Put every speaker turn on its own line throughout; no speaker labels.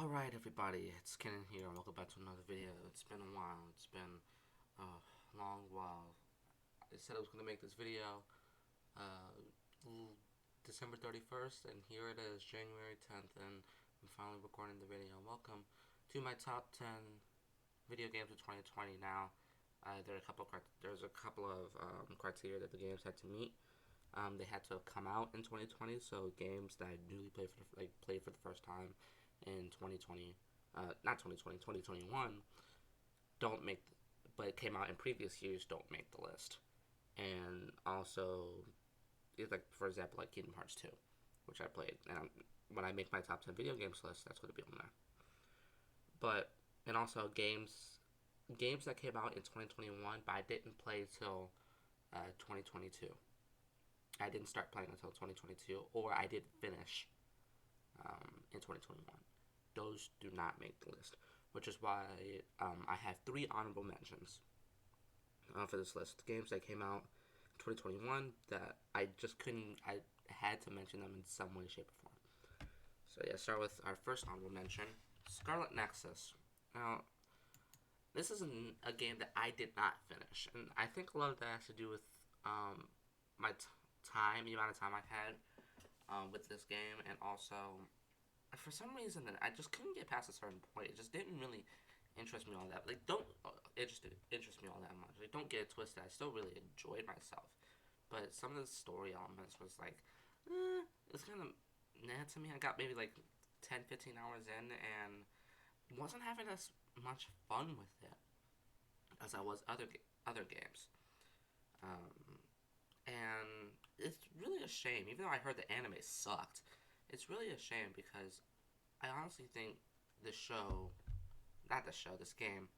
Alright everybody, it's Kenan here and welcome back to another video. It's been a while, it's been a long while. I said I was going to make this video uh, December 31st and here it is, January 10th, and I'm finally recording the video. Welcome to my top 10 video games of 2020. Now, there's a couple of criteria that the games had to meet. They had to have come out in 2020, so games that I newly played for the first time in 2020, not 2020, 2021, don't make, but it came out in previous years, don't make the list. And also, like for example, like Kingdom Hearts 2, which I played, and when I make my top 10 video games list, that's going to be on there. But and also games that came out in 2021, but I didn't play till 2022. I didn't start playing until 2022, or I did finish in 2021. Those do not make the list, which is why I have three honorable mentions for this list. Games that came out in 2021 that I just couldn't, I had to mention them in some way, shape, or form. So yeah, start with our first honorable mention, Scarlet Nexus. Now, this is a game that I did not finish, and I think a lot of that has to do with my time, the amount of time I've had with this game, and also for some reason that I just couldn't get past a certain point. It just didn't really interest me all that. Like, don't interest me all that much. Like, don't get it twisted. I still really enjoyed myself, but some of the story elements was like, it's kind of nah to me. I got maybe like 10, 15 hours in and wasn't having as much fun with it as I was other games. Um, and it's really a shame. Even though I heard the anime sucked, it's really a shame because I honestly think this show, not the show, this game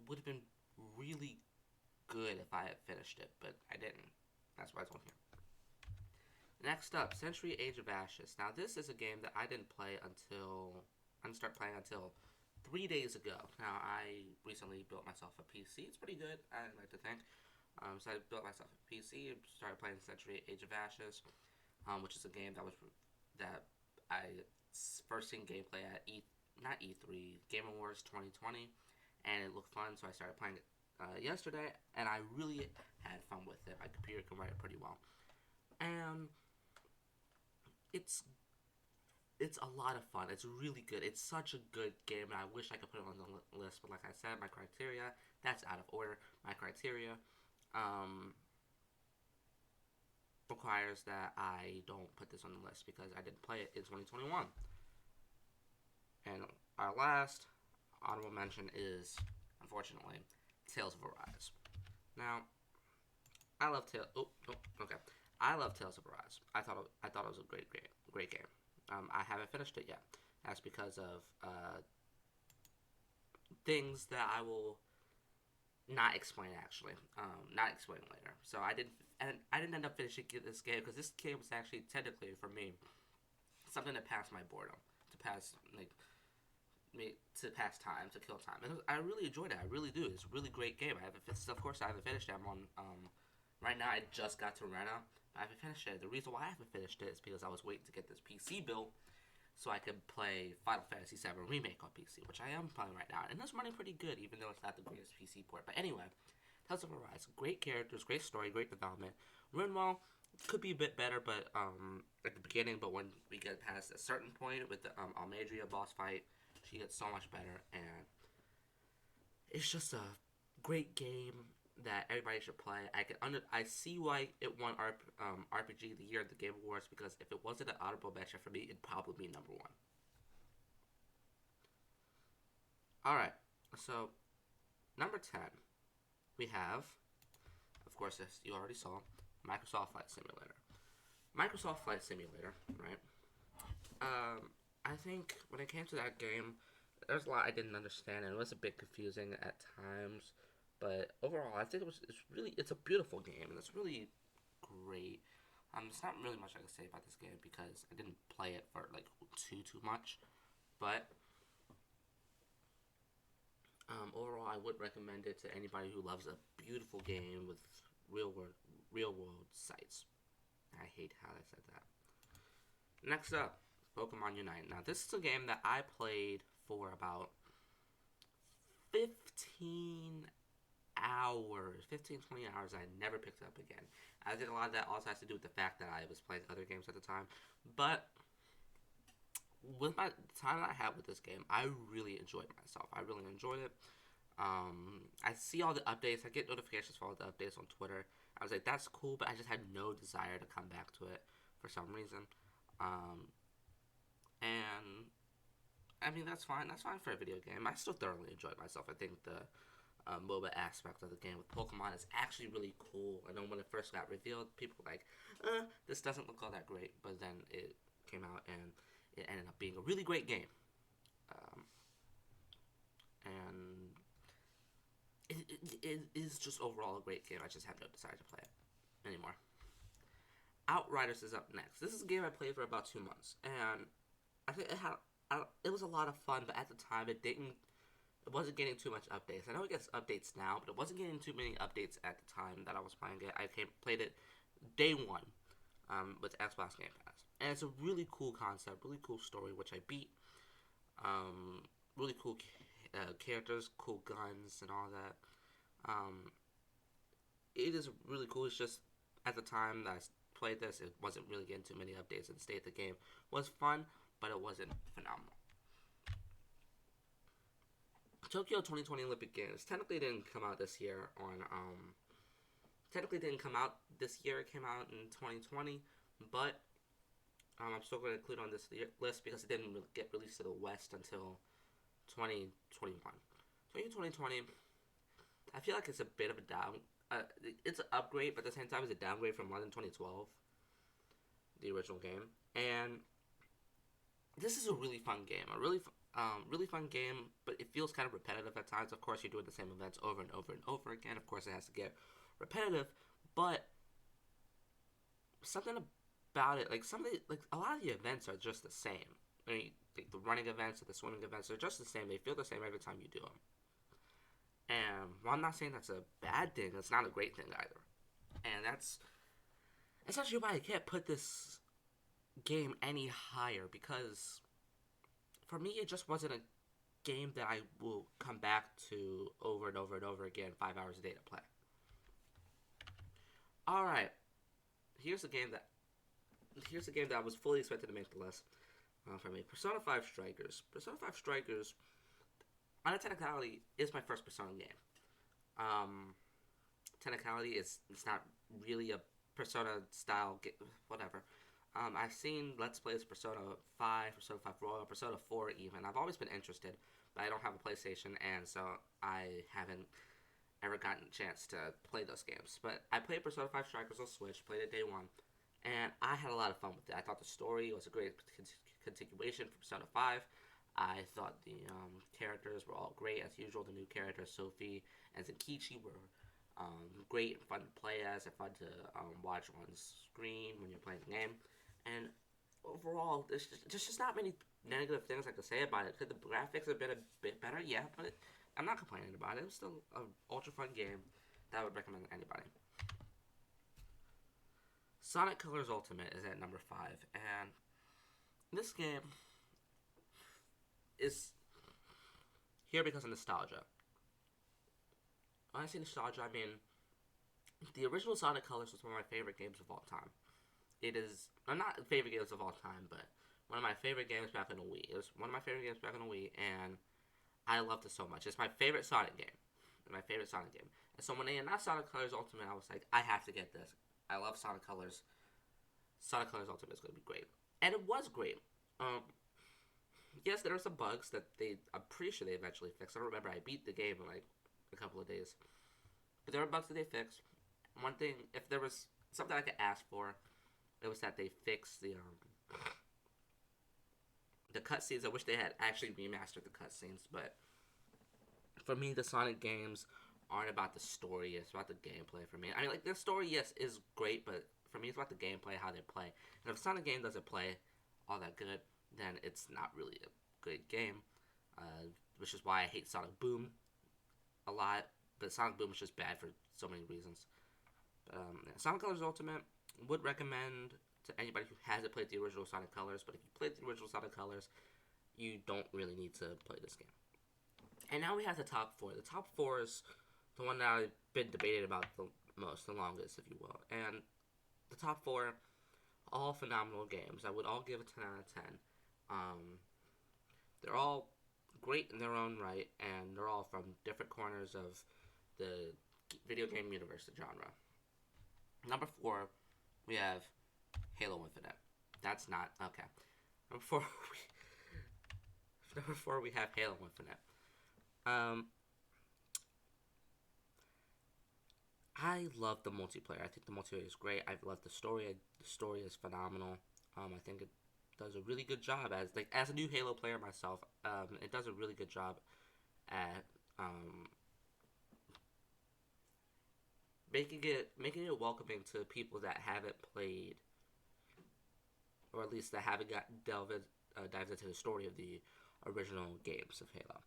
would have been really good if I had finished it, but I didn't. That's why it's on here. Next up, Century Age of Ashes. Now, this is a game that I didn't start playing until 3 days ago. Now, I recently built myself a PC. It's pretty good, I like to think. So I built myself a PC and started playing Century Age of Ashes, which is a game that I first seen gameplay at not E3, Game Awards 2020, and it looked fun, so I started playing it yesterday, and I really had fun with it. My computer can write it pretty well, and it's it's a lot of fun. It's really good. It's such a good game, and I wish I could put it on the list, but like I said, my criteria, that's out of order. My criteria um, requires that I don't put this on the list because I didn't play it in 2021. And our last honorable mention is, unfortunately, Tales of Arise. Now, I love Tales. Okay. I love Tales of Arise. I thought it was a great game. I haven't finished it yet. That's because of things that I will not explain actually. Not explain later. So I didn't end up finishing this game because this game was actually technically for me something to pass my boredom, to pass to pass time, to kill time. And I really enjoyed it. I really do. It's a really great game. Of course, I haven't finished it. I'm on. Right now, I just got to Rena. I haven't finished it. The reason why I haven't finished it is because I was waiting to get this PC built so I could play Final Fantasy VII Remake on PC, which I am playing right now, and it's running pretty good, even though it's not the greatest PC port. But anyway, Tales of Arise, great characters, great story, great development. Rinwell could be a bit better, but at the beginning, but when we get past a certain point with the Almadria boss fight, she gets so much better, and it's just a great game that everybody should play. I see why it won RPG of the Year at the Game Awards because if it wasn't an honorable mention for me, it'd probably be number one. All right, so number 10, we have, of course, as you already saw, Microsoft Flight Simulator. Microsoft Flight Simulator, right? I think when it came to that game, there's a lot I didn't understand, and it was a bit confusing at times. But overall, I think it's a beautiful game, and it's really great. There's not really much I can say about this game because I didn't play it for like too much. But overall, I would recommend it to anybody who loves a beautiful game with real world real world sights. I hate how I said that. Next up, Pokemon Unite. Now, this is a game that I played for about 15 hours, 15, 20 hours. I never picked it up again. I think a lot of that also has to do with the fact that I was playing other games at the time. But with my time that I had with this game, I really enjoyed myself. I really enjoyed it. I see all the updates. I get notifications for all the updates on Twitter. I was like, that's cool, but I just had no desire to come back to it for some reason. And I mean, that's fine. That's fine for a video game. I still thoroughly enjoyed myself. I think the MOBA aspect of the game with Pokemon is actually really cool. I know when it first got revealed, people were like, this doesn't look all that great. But then it came out and it ended up being a really great game. And it is just overall a great game. I just have no desire to play it anymore. Outriders is up next. This is a game I played for about 2 months. And I think it was a lot of fun, but at the time it wasn't getting too much updates. I know it gets updates now, but it wasn't getting too many updates at the time that I was playing it. I played it day one with Xbox Game Pass, and it's a really cool concept, really cool story, which I beat. Really cool characters, cool guns, and all that. It is really cool. It's just at the time that I played this, it wasn't really getting too many updates, and the state of the game was fun, but it wasn't phenomenal. Tokyo 2020 Olympic Games technically didn't come out this year technically didn't come out this year. It came out in 2020, but I'm still going to include on this list because it didn't get released to the West until 2021. So in 2020, I feel like it's a bit of a it's an upgrade, but at the same time it's a downgrade from London 2012, the original game. And this is a really fun game, really fun game, but it feels kind of repetitive at times. Of course, you're doing the same events over and over and over again. Of course, it has to get repetitive, but something about it, like a lot of the events are just the same. I mean, like the running events or the swimming events are just the same. They feel the same every time you do them. And while I'm not saying that's a bad thing, it's not a great thing either. And that's essentially why I can't put this game any higher, because for me it just wasn't a game that I will come back to over and over and over again 5 hours a day to play. Alright, here's a game that I was fully expected to make the list for me. Persona 5 Strikers. Persona 5 Strikers, on a technicality, is my first Persona game. Technicality, it's not really a Persona style game, whatever. I've seen Let's Plays Persona 5, Persona 5 Royal, Persona 4 even. I've always been interested, but I don't have a PlayStation, and so I haven't ever gotten a chance to play those games. But I played Persona 5 Strikers on Switch, played it day one, and I had a lot of fun with it. I thought the story was a great continuation from Persona 5. I thought the characters were all great as usual. The new characters, Sophie and Zenkichi, were great and fun to play as, and fun to watch on screen when you're playing the game. And overall, there's just not many negative things I could say about it. Could the graphics have been a bit better? Yeah, but I'm not complaining about it. It's still an ultra fun game that I would recommend to anybody. Sonic Colors Ultimate is at number 5, and this game is here because of nostalgia. When I say nostalgia, I mean the original Sonic Colors was one of my favorite games of all time. It is, not favorite games of all time, but one of my favorite games back on the Wii. It was one of my favorite games back on the Wii, and I loved it so much. It's my favorite Sonic game. And so when they announced Sonic Colors Ultimate, I was like, I have to get this. I love Sonic Colors. Sonic Colors Ultimate is going to be great. And it was great. Yes, there are some bugs that I'm pretty sure they eventually fixed. I don't remember. I beat the game in like a couple of days. But there were bugs that they fixed. One thing, if there was something I could ask for, it was that they fixed the cutscenes. I wish they had actually remastered the cutscenes, but for me, the Sonic games aren't about the story. It's about the gameplay for me. I mean, like, the story, yes, is great, but for me, it's about the gameplay, how they play. And if a Sonic game doesn't play all that good, then it's not really a good game, which is why I hate Sonic Boom a lot. But Sonic Boom is just bad for so many reasons. Sonic Colors Ultimate, would recommend to anybody who hasn't played the original Sonic Colors, but if you played the original Sonic Colors, you don't really need to play this game. And now we have the top four. The top four is the one that I've been debating about the most, the longest, if you will. And the top four, all phenomenal games. I would all give a 10 out of 10. They're all great in their own right, and they're all from different corners of the video game universe, the genre. Number four, we have Halo Infinite. That's not okay. Number four, we have Halo Infinite. I love the multiplayer. I think the multiplayer is great. I love the story. The story is phenomenal. I think it does a really good job as a new Halo player myself. It does a really good job at making it welcoming to people that haven't played, or at least that haven't dived into the story of the original games of Halo.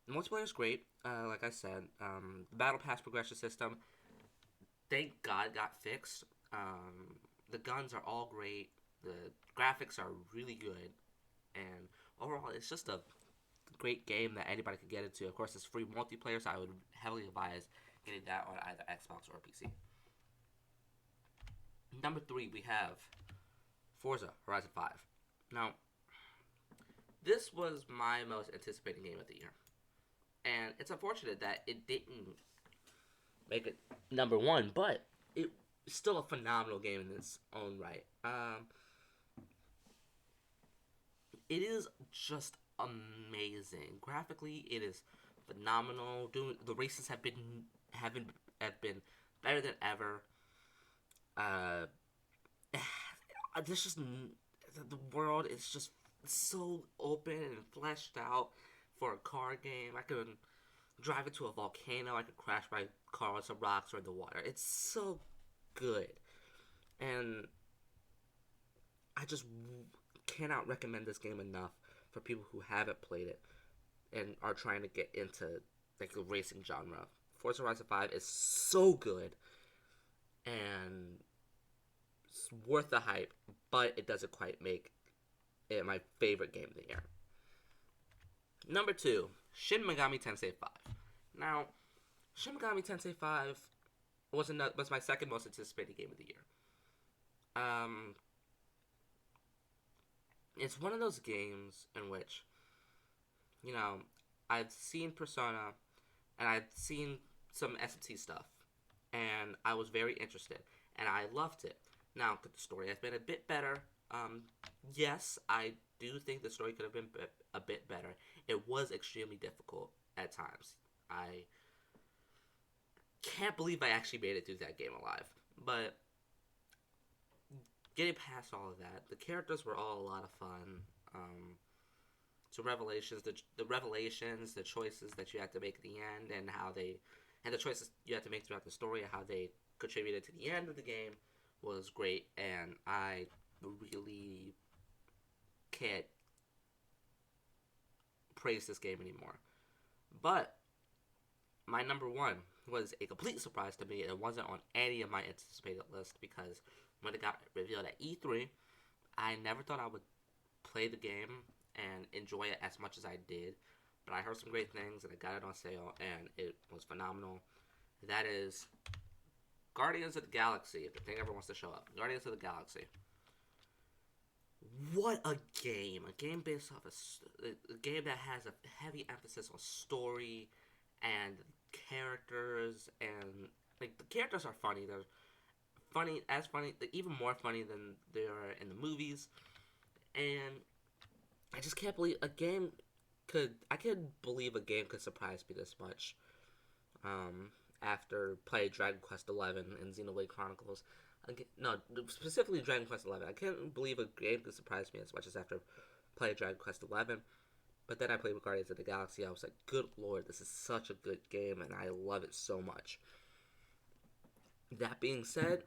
The multiplayer is great. Like I said, the Battle Pass progression system, thank God, got fixed. The guns are all great. The graphics are really good, and overall, it's just a great game that anybody could get into. Of course, it's free multiplayer, so I would heavily advise getting that on either Xbox or PC. Number three, we have Forza Horizon 5. Now, this was my most anticipated game of the year. And it's unfortunate that it didn't make it number one, but it's still a phenomenal game in its own right. It is just amazing. Graphically, it is phenomenal. The races have been better than ever. This just the world is just so open and fleshed out for a car game. I could drive into a volcano. I could crash my car on some rocks or in the water. It's so good, and I just cannot recommend this game enough for people who haven't played it and are trying to get into like the racing genre. Forza Horizon 5 is so good, and it's worth the hype, but it doesn't quite make it my favorite game of the year. Number two, Shin Megami Tensei 5. Now, Shin Megami Tensei 5 was my second most anticipated game of the year. It's one of those games in which, I've seen Persona, and I've seen some SMT stuff, and I was very interested, and I loved it. Now, could the story have been a bit better? Yes, I do think the story could have been a bit better. It was extremely difficult at times. I can't believe I actually made it through that game alive. But getting past all of that, the characters were all a lot of fun. The revelations, the choices that you had to make at the end, and the choices you had to make throughout the story, and how they contributed to the end of the game was great. And I really can't praise this game anymore. But my number one was a complete surprise to me. It wasn't on any of my anticipated list because when it got revealed at E3, I never thought I would play the game and enjoy it as much as I did. But I heard some great things, and I got it on sale, and it was phenomenal. That is Guardians of the Galaxy, if the thing ever wants to show up. Guardians of the Galaxy. What a game! A game based off a game that has a heavy emphasis on story and characters, and like the characters are funny. They're funny, even more funny than they are in the movies. And I just can't believe I can't believe a game could surprise me this much. After playing Dragon Quest XI and Xenoblade Chronicles. No, specifically Dragon Quest XI. I can't believe a game could surprise me as much as after playing Dragon Quest XI. But then I played with Guardians of the Galaxy. I was like, good lord, this is such a good game, and I love it so much. That being said,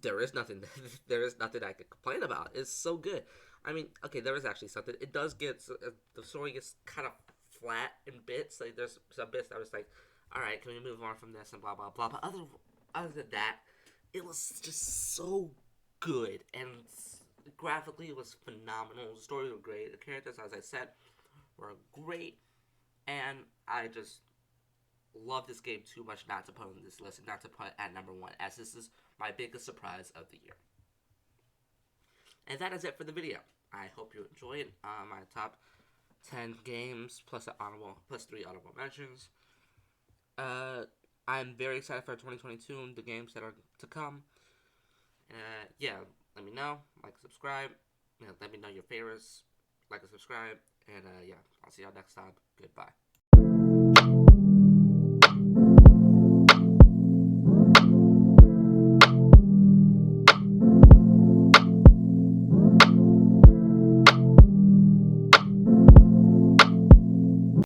there is nothing I could complain about. It's so good. I mean, okay, there is actually something. It does get the story gets kind of flat in bits. Like there's some bits that I was like, all right, can we move on from this and blah blah blah. But other than that, it was just so good, and graphically it was phenomenal. The stories were great. The characters, as I said, were great, and I just love this game too much not to put on this list and not to put at number one, as this is my biggest surprise of the year. And that is it for the video. I hope you enjoyed my top 10 games plus plus 3 honorable mentions. I'm very excited for 2022 and the games that are to come. Yeah, let me know, like, subscribe. Let me know your favorites, like and subscribe. And yeah, I'll see y'all next time. Goodbye.